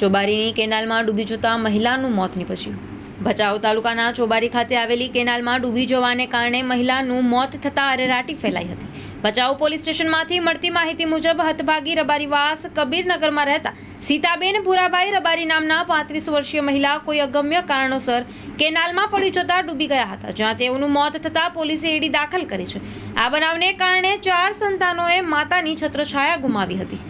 ચોબારીની કેનાલમાં ડૂબી જતા મહિલાનું મોત નીપજ્યું। ભચાઉ તાલુકાના ચોબારી ખાતે આવેલી કેનાલમાં ડૂબી જવાને કારણે મહિલાનું મોત થતાં અરેરાટી ફેલાઈ હતી। ભચાઉ પોલીસ સ્ટેશનમાંથી મળતી માહિતી મુજબ હતભાગી રબારીવાસ કબીરનગરમાં રહેતા સીતાબેન ભૂરાભાઈ રબારી નામના 35 વર્ષીય મહિલા કોઈ અગમ્ય કારણોસર કેનાલમાં પડી જતા ડૂબી ગયા હતા, જ્યાં તેઓનું મોત થતાં પોલીસે એડી દાખલ કરી છે। આ બનાવને કારણે 4 સંતાનોએ માતાની છત્રછાયા ગુમાવી હતી।